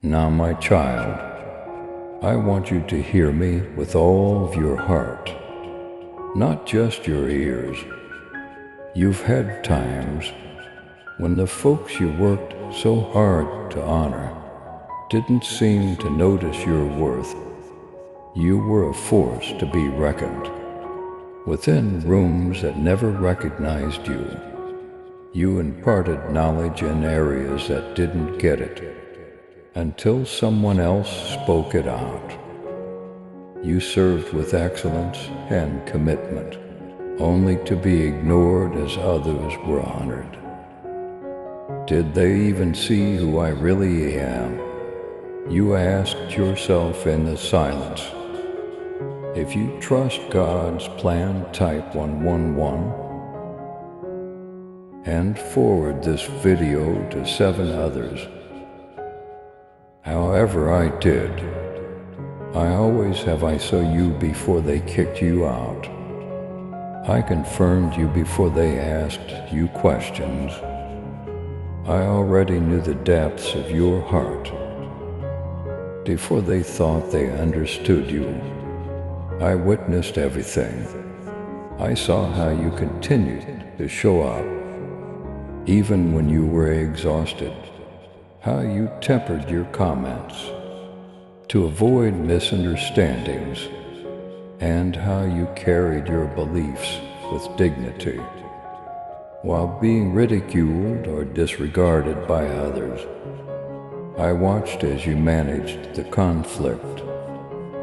Now, my child, I want you to hear me with all of your heart, not just your ears. You've had times when the folks you worked so hard to honor didn't seem to notice your worth. You were a force to be reckoned. Within rooms that never recognized you, you imparted knowledge in areas that didn't get it until someone else spoke it out. You served with excellence and commitment, only to be ignored as others were honored. Did they even see who I really am? You asked yourself in the silence. If you trust God's plan, type 111 and forward this video to 7 others. However I did, I always have. I saw you before they kicked you out. I confirmed you before they asked you questions. I already knew the depths of your heart before they thought they understood you. I witnessed everything. I saw how you continued to show up, even when you were exhausted, how you tempered your comments to avoid misunderstandings, and how you carried your beliefs with dignity while being ridiculed or disregarded by others. I watched as you managed the conflict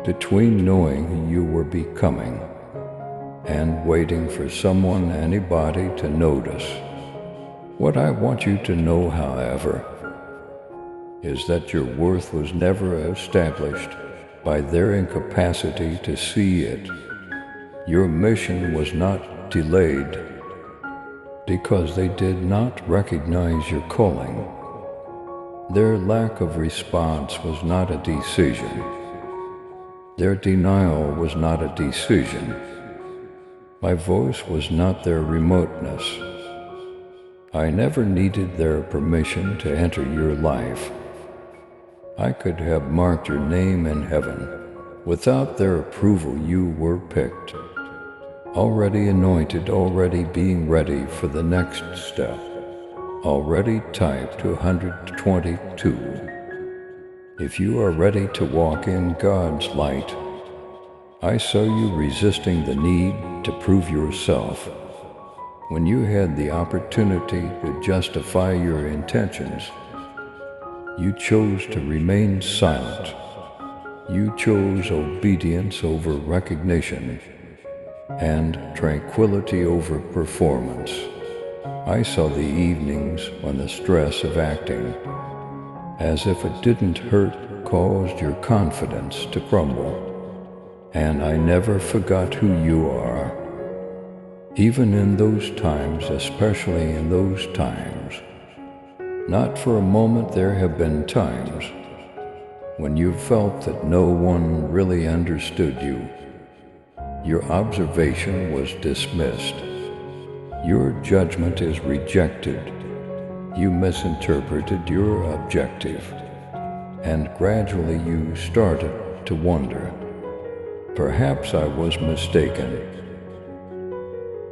between knowing who you were becoming and waiting for someone, anybody, to notice. What I want you to know, however, is that your worth was never established by their incapacity to see it. Your mission was not delayed because they did not recognize your calling. Their lack of response was not a decision. Their denial was not a decision. My voice was not their remoteness. I never needed their permission to enter your life. I could have marked your name in heaven. Without their approval, you were picked, already anointed, already being ready for the next step, already typed to 122. If you are ready to walk in God's light, I saw you resisting the need to prove yourself. When you had the opportunity to justify your intentions, you chose to remain silent. You chose obedience over recognition and tranquility over performance. I saw the evenings when the stress of acting, as if it didn't hurt, caused your confidence to crumble. And I never forgot who you are. Even in those times, especially in those times. Not for a moment. There have been times when you felt that no one really understood you. Your observation was dismissed. Your judgment is rejected. You misinterpreted your objective, and gradually you started to wonder, perhaps I was mistaken.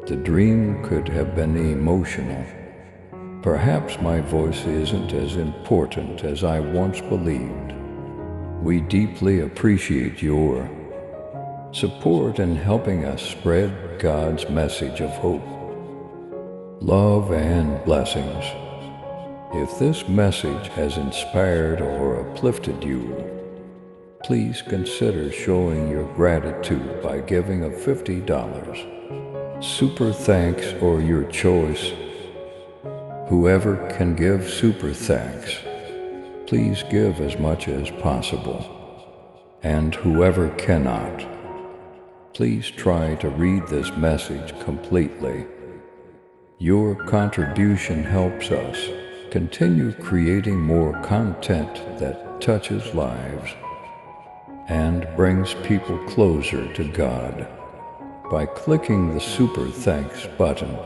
The dream could have been emotional. Perhaps my voice isn't as important as I once believed. We deeply appreciate your support in helping us spread God's message of hope, love, and blessings. If this message has inspired or uplifted you, please consider showing your gratitude by giving a $50 super thanks or your choice. Whoever can give super thanks, please give as much as possible. And whoever cannot, please try to read this message completely. Your contribution helps us continue creating more content that touches lives and brings people closer to God. By clicking the super thanks button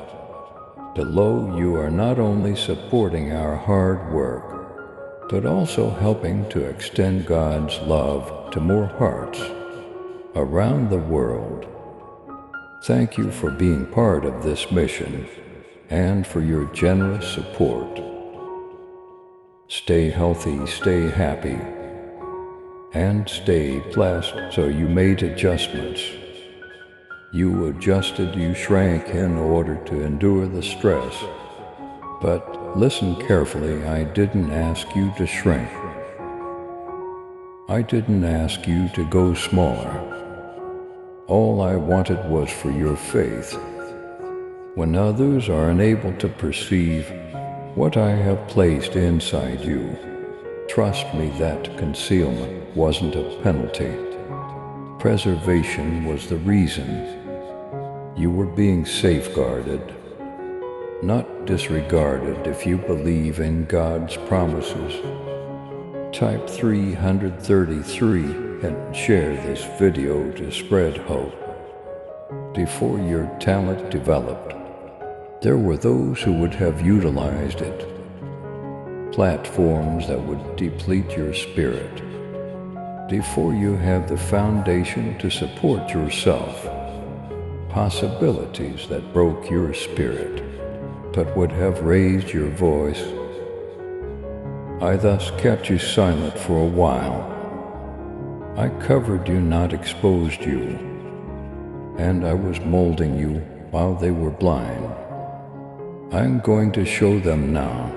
below, you are not only supporting our hard work, but also helping to extend God's love to more hearts around the world. Thank you for being part of this mission and for your generous support. Stay healthy, stay happy, and stay blessed. So you made adjustments. You adjusted, you shrank in order to endure the stress. But listen carefully, I didn't ask you to shrink. I didn't ask you to go smaller. All I wanted was for your faith. When others are unable to perceive what I have placed inside you, trust me that concealment wasn't a penalty. Preservation was the reason. You were being safeguarded, not disregarded. If you believe in God's promises, type 333 and share this video to spread hope. Before your talent developed, there were those who would have utilized it. Platforms that would deplete your spirit. Before you have the foundation to support yourself, possibilities that broke your spirit, but would have raised your voice. I thus kept you silent for a while. I covered you, not exposed you, and I was molding you while they were blind. I'm going to show them now,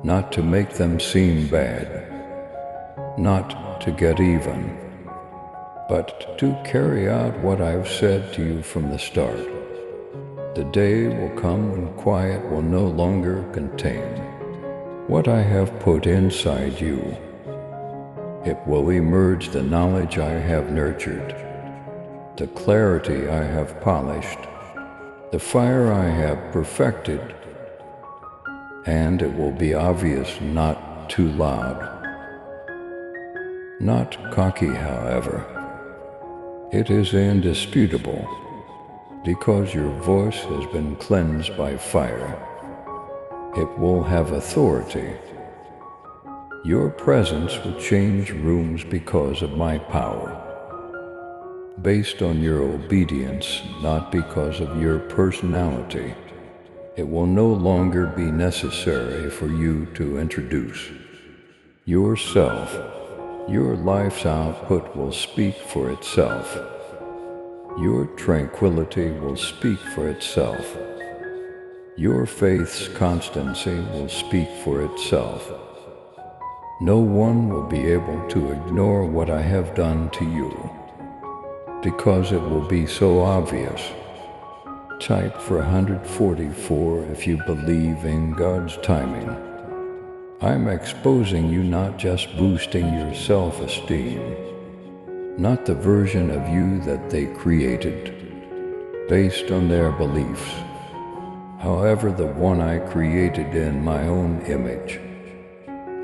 not to make them seem bad, not to get even, but to carry out what I've said to you from the start. The day will come when quiet will no longer contain what I have put inside you. It will emerge the knowledge I have nurtured, the clarity I have polished, the fire I have perfected, and it will be obvious, not too loud, not cocky, however. It is indisputable, because your voice has been cleansed by fire. It will have authority. Your presence will change rooms because of my power, based on your obedience, not because of your personality. It will no longer be necessary for you to introduce yourself. Your life's output will speak for itself. Your tranquility will speak for itself. Your faith's constancy will speak for itself. No one will be able to ignore what I have done to you, because it will be so obvious. Type for 144 if you believe in God's timing. I'm exposing you, not just boosting your self-esteem, not the version of you that they created based on their beliefs. However, the one I created in my own image.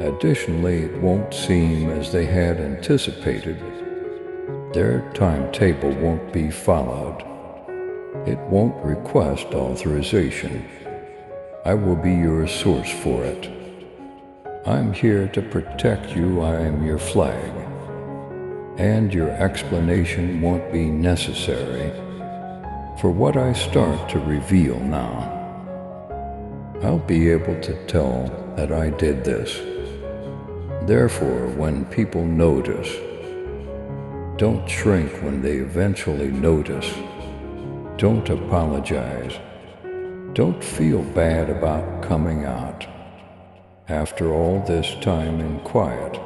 Additionally, it won't seem as they had anticipated. Their timetable won't be followed. It won't request authorization. I will be your source for it. I'm here to protect you. I am your flag. And your explanation won't be necessary for what I start to reveal now. I'll be able to tell that I did this. Therefore, when people notice, don't shrink when they eventually notice. Don't apologize. Don't feel bad about coming out. After all this time in quiet,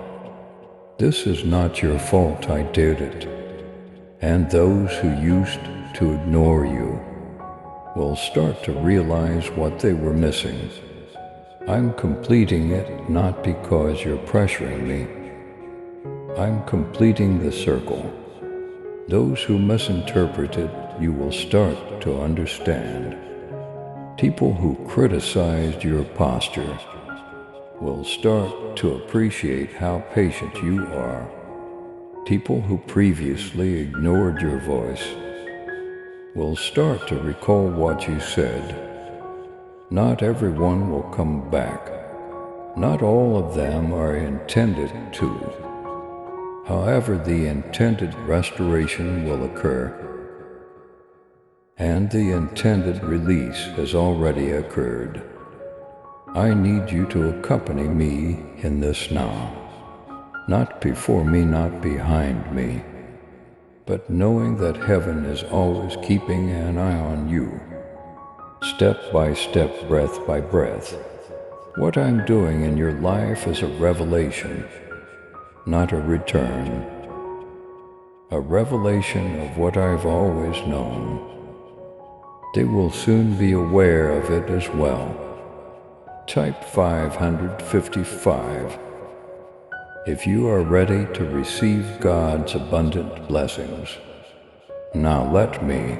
this is not your fault. I did it. And those who used to ignore you will start to realize what they were missing. I'm completing it not because you're pressuring me. I'm completing the circle. Those who misinterpreted you will start to understand. People who criticized your posture will start to appreciate how patient you are. People who previously ignored your voice will start to recall what you said. Not everyone will come back. Not all of them are intended to. However, the intended restoration will occur, and the intended release has already occurred. I need you to accompany me in this now. Not before me, not behind me, but knowing that heaven is always keeping an eye on you, step by step, breath by breath. What I'm doing in your life is a revelation, not a return. A revelation of what I've always known. They will soon be aware of it as well. Type 555. If you are ready to receive God's abundant blessings, now let me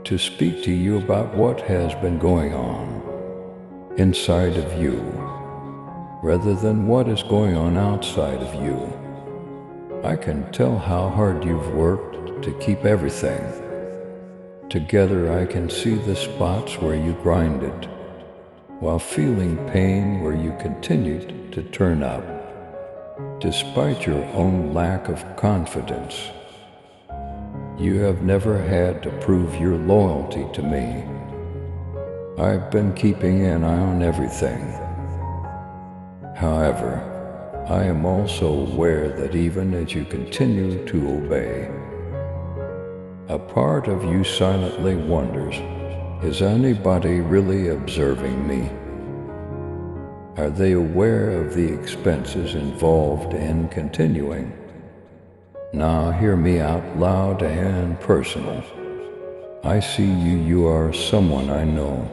to speak to you about what has been going on inside of you, rather than what is going on outside of you. I can tell how hard you've worked to keep everything together. I can see the spots where you grinded, while feeling pain where you continued to turn up, despite your own lack of confidence. You have never had to prove your loyalty to me. I've been keeping an eye on everything. However, I am also aware that even as you continue to obey, a part of you silently wonders, is anybody really observing me? Are they aware of the expenses involved in continuing? Now hear me out loud and personal. I see you, you are someone I know.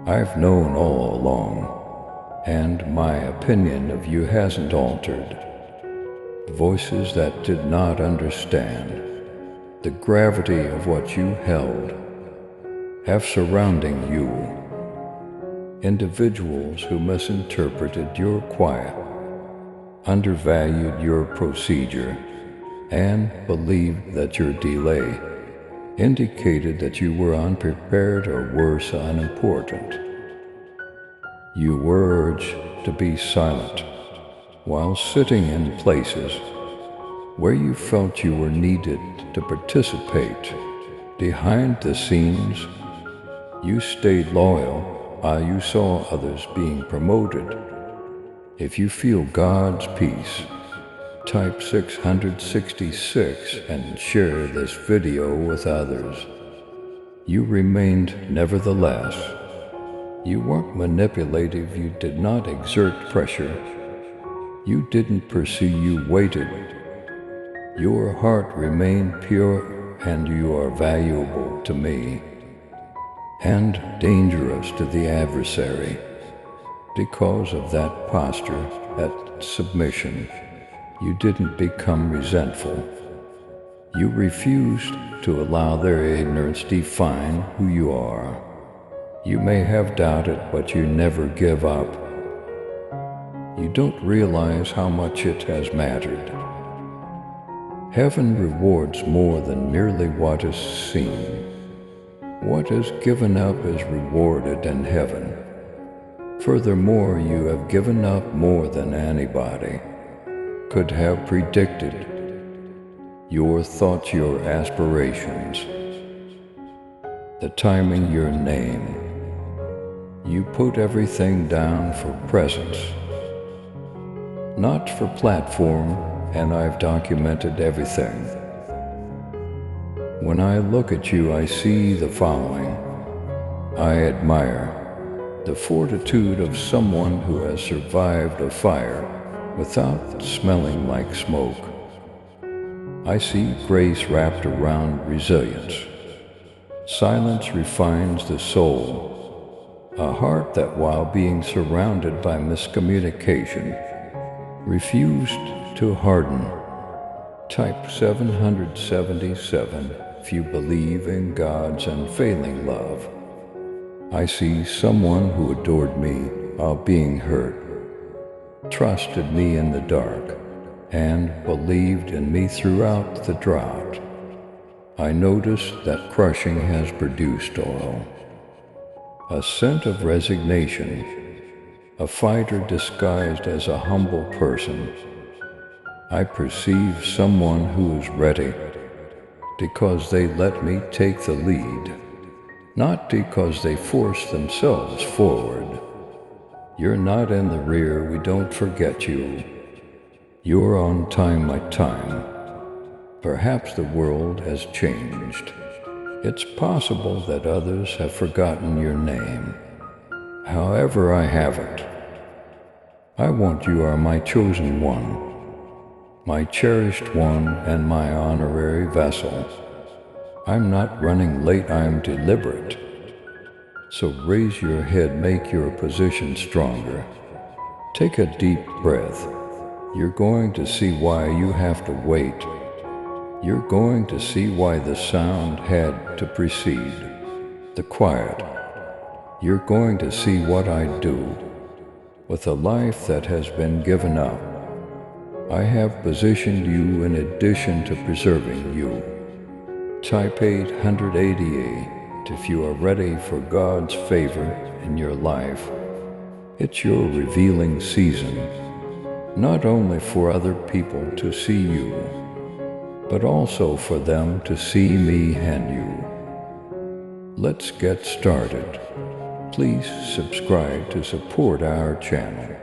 I've known all along, and my opinion of you hasn't altered. Voices that did not understand the gravity of what you held have surrounding you. Individuals who misinterpreted your quiet, undervalued your procedure, and believed that your delay indicated that you were unprepared or worse, unimportant. You were urged to be silent while sitting in places where you felt you were needed to participate. Behind the scenes, you stayed loyal while you saw others being promoted. If you feel God's peace, type 666 and share this video with others. You remained nevertheless. You weren't manipulative, you did not exert pressure. You didn't pursue, you waited. Your heart remained pure, and you are valuable to me and dangerous to the adversary. Because of that posture, that submission, you didn't become resentful. You refused to allow their ignorance define who you are. You may have doubted, but you never give up. You don't realize how much it has mattered. Heaven rewards more than merely what is seen. What is given up is rewarded in heaven. Furthermore, you have given up more than anybody could have predicted. Your thoughts, your aspirations, the timing, your name. You put everything down for presence, not for platform, and I've documented everything. When I look at you, I see the following. I admire the fortitude of someone who has survived a fire without smelling like smoke. I see grace wrapped around resilience. Silence refines the soul. A heart that, while being surrounded by miscommunication, refused to harden. Type 777 if you believe in God's unfailing love. I see someone who adored me while being hurt, trusted me in the dark, and believed in me throughout the drought. I noticed that crushing has produced oil, a scent of resignation. a fighter disguised as a humble person. I perceive someone who is ready because they let me take the lead, not because they force themselves forward. You're not in the rear, we don't forget you. You're on time, my time. Perhaps the world has changed. It's possible that others have forgotten your name. However, I haven't. I want you are my chosen one, my cherished one, and my honorary vessel. I'm not running late, I'm deliberate. So raise your head, make your position stronger. Take a deep breath. You're going to see why you have to wait. You're going to see why the sound had to precede the quiet. You're going to see what I do with a life that has been given up. I have positioned you in addition to preserving you. Type 888 if you are ready for God's favor in your life. It's your revealing season, not only for other people to see you, but also for them to see me and you. Let's get started. Please subscribe to support our channel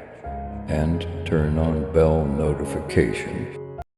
and turn on bell notification.